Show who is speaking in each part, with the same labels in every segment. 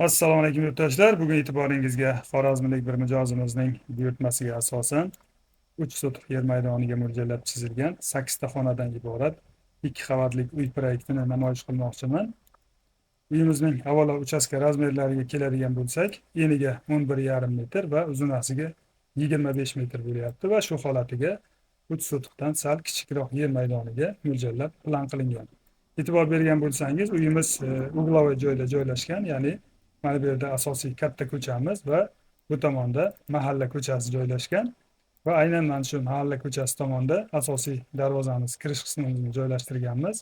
Speaker 1: Assalomu alaykum yurtdoshlar. Bugun e'tiboringizga xorazmlik bir mijozimizning buyurtmasiga asosan 3 sotix yer maydoniga mo'ljallab chizilgan 8 ta xonadan iborat 2 qavatlik uy proyektini namoyish qilmoqchiman. Uyimizning avvalo uchastka razmerlariga keladigan bo'lsak, eniga 11,5 metr va uzunasiga 25 metr bo'lyapti va shu holatiga 3 sotixdan sal kichikroq yer maydoniga mo'ljallab plan qilingan. E'tibor bergan bo'lsangiz, uyimiz uglovoy joyda joylashgan, ya'ni mana bu yerda asosiy katta ko'chamiz va bu tomonda mahalla ko'chasi joylashgan va aynan mana shu mahalla ko'chasi tomonda asosiy darvozamiz, kirish qismimizni joylashtirganmiz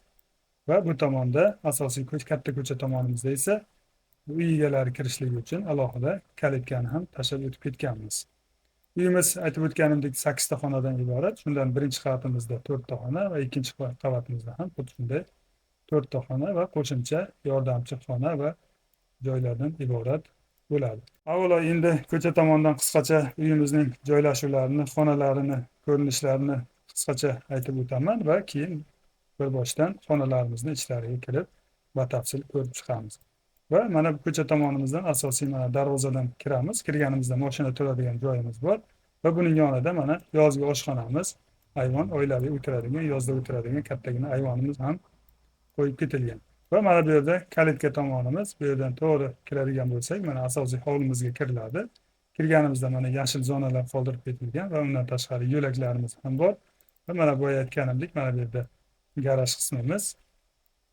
Speaker 1: va bu tomonda asosiy katta ko'cha tomonimizda esa uy egalari kirishligi uchun alohida kalitkani ham tashlab o'tib ketganmiz. Uyimiz aytib o'tganimdek 8 ta xonadan iborat. Shundan birinchi qavatimizda 4 ta xona va ikkinchi qavatimizda ham xuddi shunday 4 ta xona va qo'shimcha yordamchi xona va joylardan iborat bo'ladi. Avvalo endi ko'cha tomondan qisqacha uyimizning joylashuvlarini, xonalarini, ko'rinishlarini qisqacha aytib o'taman va keyin bir boshdan xonalarimizni ichlariga kirib batafsil ko'rib chiqamiz. Va mana bu ko'cha tomonimizdan asosiy mana darvozadan kiramiz. Kirganimizda mashina turadigan joyimiz bor va buning yonida mana yozgi oshxonamiz, ayvon, oilaviy o'tiradigan, yozda o'tiradigan kattagina ayvonimiz ham qo'yib ketilgan. Va mana bu yerda kalitka tomonimiz. Bu yerdan to'g'ri kiradigan bo'lsak, mana asosiy hovlimizga kiriladi. Kirganimizda mana yashil zonalar qoldirib ketilgan va undan tashqari yo'laklarimiz ham bor. Va mana boya aytganimdek, mana bu yerda garaj qismimiz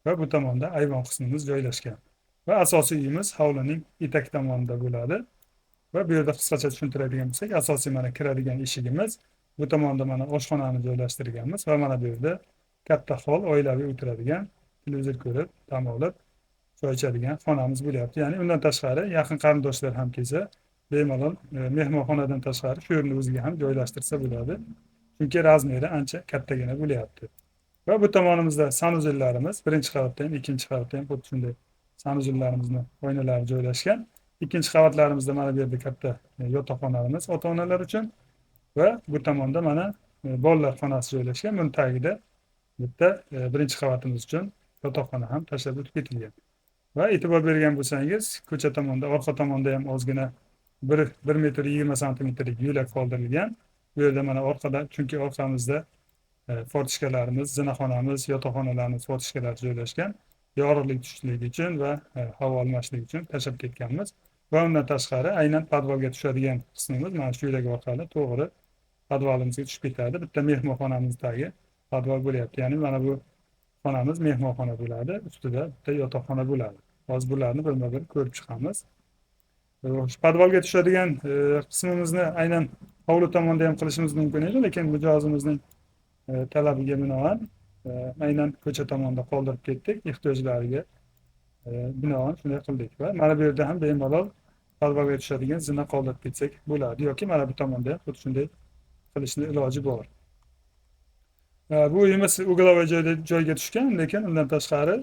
Speaker 1: va bu tomonda ayvon qismimiz joylashgan. Va asosiy uyimiz hovlining etak tomonida bo'ladi. Va bu yerda qisqacha tushuntiradigan bo'lsak, asosiy mana kiradigan eshigimiz, bu tomonda mana oshxonani joylashtirganmiz va mana bu yerda katta hol, oilaviy o'tiradigan, televizor ko'rib, dam olib, choy ichadigan xonamiz bo'lyapti. Ya'ni undan tashqari yaqin qarindoshlar ham kelsa, bemalol mehmonxonadan tashqari shu yerni o'ziga ham joylashtirsa bo'ladi. Chunki razmeri ancha kattagina bo'lyapti. Va bu tomonimizda sanuzillarimiz, birinchi qavatda ham, ikkinchi qavatda ham xuddi shunday sanuzillarimizni oynalari joylashgan. Ikkinchi qavatlarimizda mana bu yerda katta yotoqxonalarimiz ota-onalar uchun va bu tomonda mana bolalar xonasi joylashgan. Buni tagida bitta birinchi qavatimiz uchun yotoqxona ham tashlab o'tib ketilgan. Va e'tibor bergan bo'lsangiz, ko'cha tomonda, orqa tomonda ham ozgina 1 metr 20 santimetrlik yo'lak qoldirilgan. Bu yerda mana orqada, chunki orqamizda fortishkalarimiz, zinaxonamiz, yotoqxonalarimiz, fortishkalari joylashgan. Yorug'lik tushishligi uchun va havo almashligi uchun tashlab ketganmiz. Va undan tashqari aynan podvalga tushadigan qismimiz mana shu yo'lak orqali to'g'ri podvalimizga tushib ketadi. Bitta mehmonxonamizdagi podval bo'lyapti. Ya'ni mana bu xonamiz mehmonxona bo'ladi, ustida bitta yotoqxona bo'ladi. Hozir bularni birma-bir ko'rib chiqamiz. Podvalga tushadigan qismimizni aynan hovli tomonda ham qilishimiz mumkin edi, lekin mijozimizning talabiga binoan aynan ko'cha tomonda qoldirib ketdik, ehtiyojlariga binoan shunday qildik va mana bu yerda ham bemalol podvalga tushadigan zina qoldirib ketsak bo'ladi yoki mana bu tomonda ham xuddi shunday qilishni iloji bor. Bu uyimiz uglovoy joyga tushgan, lekin undan tashqari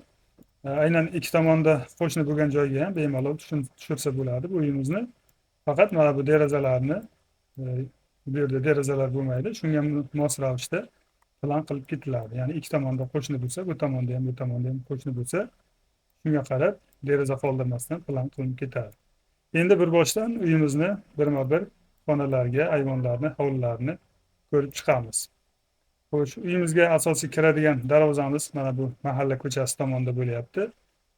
Speaker 1: aynan ikki tomonda qo'shni bo'lgan joyga ham bemalol tushirsa bo'ladi bu uyimizni. Faqat mana bu derazalarni bu yerda derazalar bo'lmaydi. Shunga mos ravishda plan qilib ketiladi. Ya'ni ikki tomonda qo'shni bo'lsa, bu tomonda ham, bu tomonda ham qo'shni bo'lsa, shunga qarab deraza qoldirmasdan plan qilinib ketadi. Endi bir boshdan uyimizni birma-bir xonalarga, ayvonlarni, hovlilarni ko'rib chiqamiz. Xo'sh, uyimizga asosiy kiradigan darvozamiz mana bu mahalla ko'chasi tomonda bo'lyapti.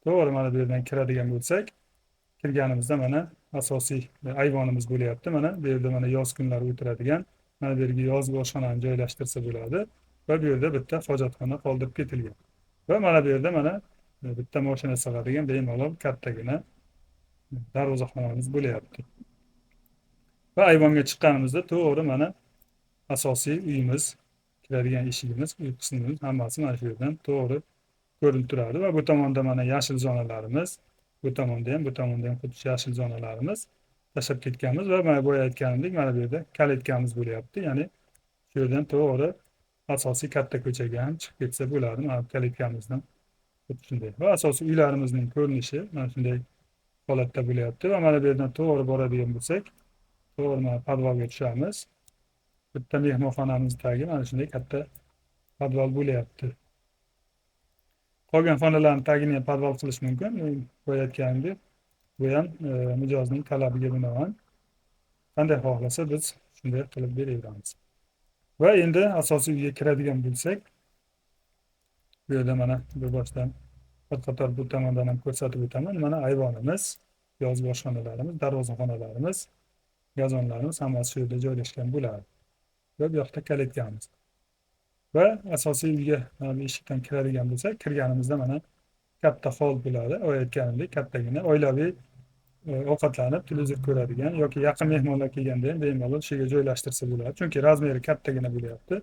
Speaker 1: To'g'ri mana bu yerdan kiradigan bo'lsak, kirganimizda mana asosiy ayvonimiz bo'lyapti. Mana bu yerda mana yoz kunlari o'tiradigan, mana bu yerga yozgi oshxonani joylashtirsa bo'ladi va bu yerda bitta hojatxona qoldirib ketilgan. Va mana bu yerda mana bitta mashina sig'adigan bemalol kattagina darvozaxonamiz bo'lyapti. Va ayvonga chiqqanimizda to'g'ri mana asosiy uyimiz, kiradigan eshigimiz, uy qismimiz hammasi mana shu yerdan to'g'ri ko'rinib turadi va bu tomonda mana yashil zonalarimiz, bu tomonda ham xuddi yashil zonalarimiz tashlab ketganmiz va mana boya aytganimdek mana bu yerda kalitkamiz bo'lyapti. Ya'ni shu yerdan to'g'ri asosiy katta ko'chaga ham chiqib ketsa bo'ladi. Mana kalitkamizdan xuddi shunday. Va asosiy uylarimizning ko'rinishi mana shunday holatda bo'lyapti va mana bu yerdan to'g'ri boradigan bo'lsak, to'g'ri mana podvalga tushamiz. Bitta mehmonxonamizdagi mana shunday katta podval bo'lyapti. Qolgan xonalarni tagini ham podval qilish mumkin. Boya aytganimdek, Bu ham mijozning talabiga binoan qanday xohlasa biz shunday qilib beraveramiz. Va endi asosiy uyga kiradigan bo'lsak, bu yerda mana bu boshdan bir qator bu tomondan ham ko'rsatib o'taman. Mana ayvonimiz, yozgi oshxonalarimiz, darvozaxonalarimiz, gazonlarimiz hammasi shu yerda joylashgan bo'ladi. Va bu yoqda kalitkamiz. Va asosiy uyga eshikdan kiradigan bo'lsak, kirganimizda mana katta hol bo'ladi. Aytganimdek, kattagina oilaviy ovqatlanib, televizor ko'radigan yoki yaqin mehmonlar kelganda ham bemalol shu yerga joylashtirsa bo'ladi. Chunki razmeri kattagina bo'lyapti.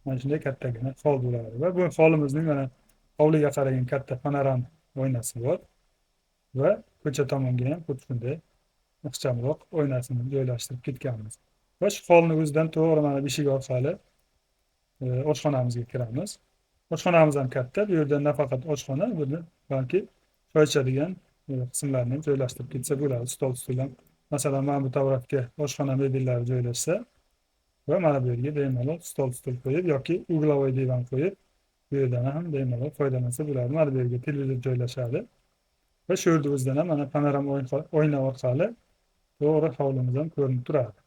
Speaker 1: Mana shunday kattagina hol bo'ladi. Va bu holimizning mana hovliga qaragan katta panoram oynasi bor. Va ko'cha tomonga ham xuddi shunday ixchamroq oynasini joylashtirib ketganmiz. Va shu holni o'zidan to'g'ri mana eshik orqali oshxonamizga kiramiz. Oshxonamiz ham katta. Bu yerda nafaqat oshxona, buni balki choy ichadigan qismlarni ham joylashtirib ketsa bo'ladi. Stol ham. Masalan, mana bu tarafga oshxona mebellari joylashsa va mana bu yerga bemalol stol qo'yib yoki uglovoy divan qo'yib, bu yerdan ham bemalol foydalansa bo'ladi. Mana bu yerga televizor joylashadi. Va shu yerda o'zidan ham mana panoram oyna orqali to'g'ri hovlimiz ham ko'rinib turadi.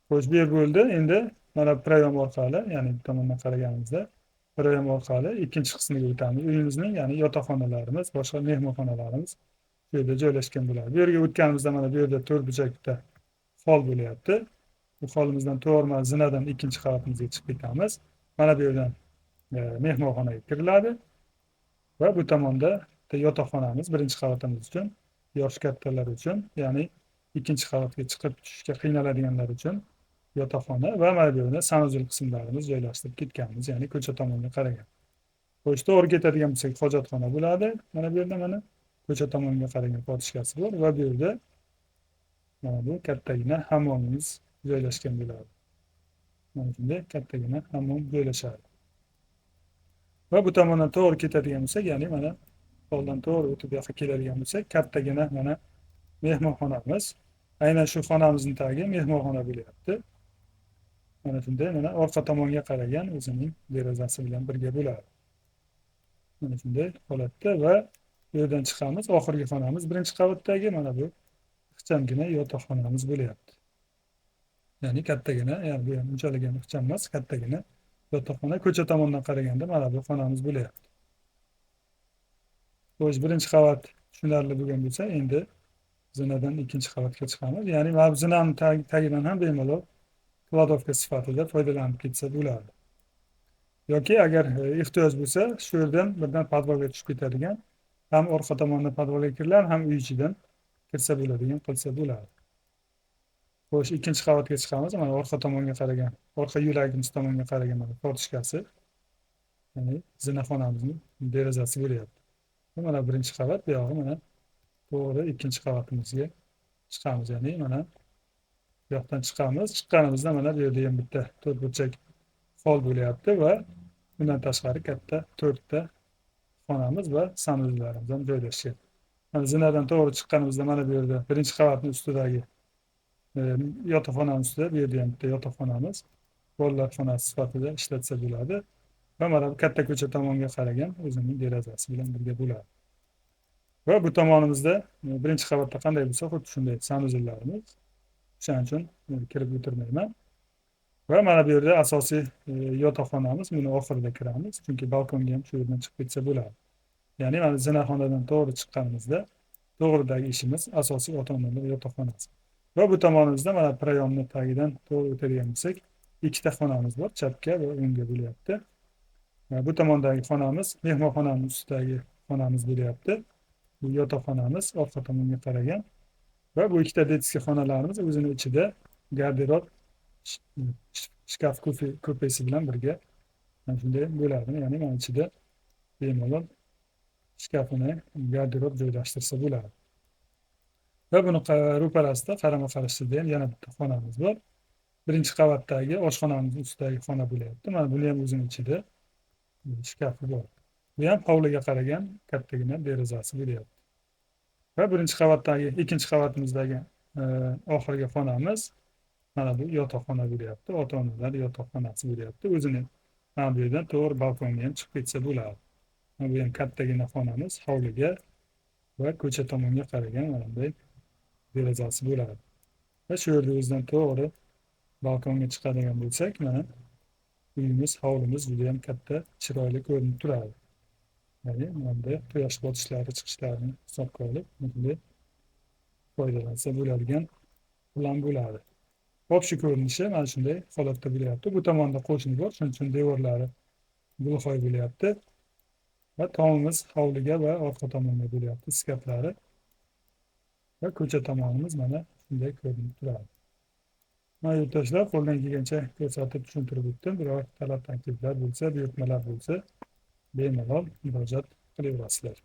Speaker 1: Xo'sh, bu yer bo'ldi. Endi mana prayom orqali, ya'ni bu tomondan qaraganimizda prayom orqali ikkinchi qismiga o'tamiz. Uyimizning, ya'ni yotoqxonalarimiz, boshqa mehmonxonalarimiz bu yerda joylashgan bo'ladi. Bu yerga o'tganimizda mana bu yerda to'rt burchakda hol bo'lyapti. Bu holimizdan to'g'ri zinadan ikkinchi qavatimizga chiqib ketamiz. Mana bu yerdan mehmonxonaga kiriladi. Va bu tomonda yotoqxonamiz birinchi qavatimiz uchun, yoshi kattalar uchun, ya'ni ikkinchi qavatga chiqib tushishga qiynaladiganlar uchun yotoqxona va mana bu yerda sanuzel qismlarimiz joylashtirib ketganmiz, ya'ni ko'cha tomonga qaragan. Xo'sh, to'g'ri ketadigan bo'lsak, hojatxona bo'ladi. Mana bu yerda mana ko'cha tomonga qaragan fotishkasi bor va bu yerda mana bu kattagina hammomimiz joylashgan bo'ladi. Mana shunday kattagina hammom joylashadi. Va bu tomondan to'g'ri ketadigan bo'lsak, ya'ni mana holdan to'g'ri o'tib bu yoqqa keladigan bo'lsak, kattagina mana mehmonxonamiz. Aynan shu xonamizning tagiga mehmonxona bo'lyapti. Mana shunday mana orqa tomonga qaragan o'zining derazasi bilan birga bo'ladi. Mana shunday holatda va bu yerdan chiqamiz. Oxirgi xonamiz birinchi qavatdagi mana bu ixchamgina yotoqxonamiz bo'lyapti. Ya'ni kattagina, ya'ni bu ham unchalik ham ixcham emas, kattagina yotoqxona. Ko'cha tomondan qaraganda mana bu xonamiz bo'lyapti. Xo'sh, birinchi qavat tushunarli bo'lgan bo'lsa, endi zinadan ikkinchi qavatga chiqamiz. Ya'ni mana bu zinani tagidan ham bemalol kladovka sifatida foydalanib ketsa bo'ladi. Yoki agar ehtiyoj bo'lsa, shu yerdan birdan podvalga tushib ketadigan, ham orqa tomondan podvalga kiriladi, ham uy ichidan kirsa bo'ladigan qilsa bo'ladi. Xo'sh, ikkinchi qavatga chiqamiz. Mana orqa tomonga qaragan, orqa yo'lagimiz tomonga qaragan mana fortishkasi, ya'ni zinaxonamizning derazasi bo'lyapti. Mana birinchi qavat, bu yog'i mana to'g'ri ikkinchi qavatimizga chiqamiz. Ya'ni mana bu yoqdan chiqamiz. Chiqqanimizda mana bu yerda ham bitta to'rt burchak hol bo'lyapti va bundan tashqari katta to'rtta xonamiz va sanuzlarimiz ham joylashgan. Mana zinadan to'g'ri chiqqanimizda mana bu yerda birinchi qavatning ustidagi yotoqxonamiz ustida bu yerda ham bitta yotoqxonamiz bolalar xonasi sifatida ishlatsa bo'ladi. Va mana bu katta ko'cha tomonga qaragan o'zining derazasi bilan birga bo'ladi. Va bu tomonimizda birinchi qavatda qanday bo'lsa, xuddi shunday sanuzillarimiz. Shuning uchun kirib o'tirmayman. Va mana bu yerda asosiy yotoqxonamiz, buni oxirida kiramiz, chunki balkonga ham shu yerdan chiqib ketsa bo'ladi. Ya'ni mana zinaxonadan to'g'ri chiqqanimizda to'g'ridagi ishimiz asosiy ota-onalar yotoqxonasi. Va bu tomonimizda mana prayomni tagidan to'g'ri o'tadigan bo'lsak, ikkita xonamiz bor, chapga va o'ngga bo'lyapti. Bu tomondagi xonamiz mehmonxonamiz ustidagi xonamiz bo'lyapti. Bu yotoqxonamiz orqa tomonga qaragan. Va bu ikkita detskiy xonalarimiz o'zini ichida garderob, shkaf kupesi bilan birga mana shunday bo'ladi. Ya'ni mana ichida bemalol shkafini garderob joylashtirsa bo'ladi. Va buni ro'parasida qarama-qarshida ham yana bitta xonamiz bor. Birinchi qavatdagi oshxonamiz ustidagi xona bo'lyapti. Mana buni ham o'zini ichida shkafi bor. Bu ham hovliga qaragan kattagina derazasi bo'lyapti. Va birinchi qavatdagi, ikkinchi qavatimizdagi oxirgi xonamiz mana bu yotoqxona bo'lyapti. Ota-onalar yotoqxonasi bo'lyapti. O'zini mana bu yerdan to'g'ri balkonga ham chiqib ketsa bo'ladi. Bu ham kattagina xonamiz hovliga va ko'cha tomonga qaragan mana bunday derazasi bo'ladi. Va shu yerda o'zidan to'g'ri balkonga chiqadigan bo'lsak, mana uyimiz, hovlimiz juda ham katta, chiroyli ko'rinib turadi. Ya'ni mana bunday quyosh botishlari, chiqishlarini hisobga olib, bunday foydalansa bo'ladigan plan bo'ladi. Hop, shu ko'rinishi mana shunday holatda bo'lyapti. Bu tomonda qo'shni bor, shuning uchun devorlari gulxoy bo'lyapti. Va tomimiz hovliga va orqa tomonga bo'lyapti, skatlari. Va ko'cha tomonimiz mana shunday ko'rinib turadi. Mana yurtdoshlar, qo'ldan kelgancha ko'rsatib tushuntirib o'tdim. Biror talab tanqidlar bo'lsa, buyurtmalar bo'lsa, bemalol murojaat qilaverasizlar.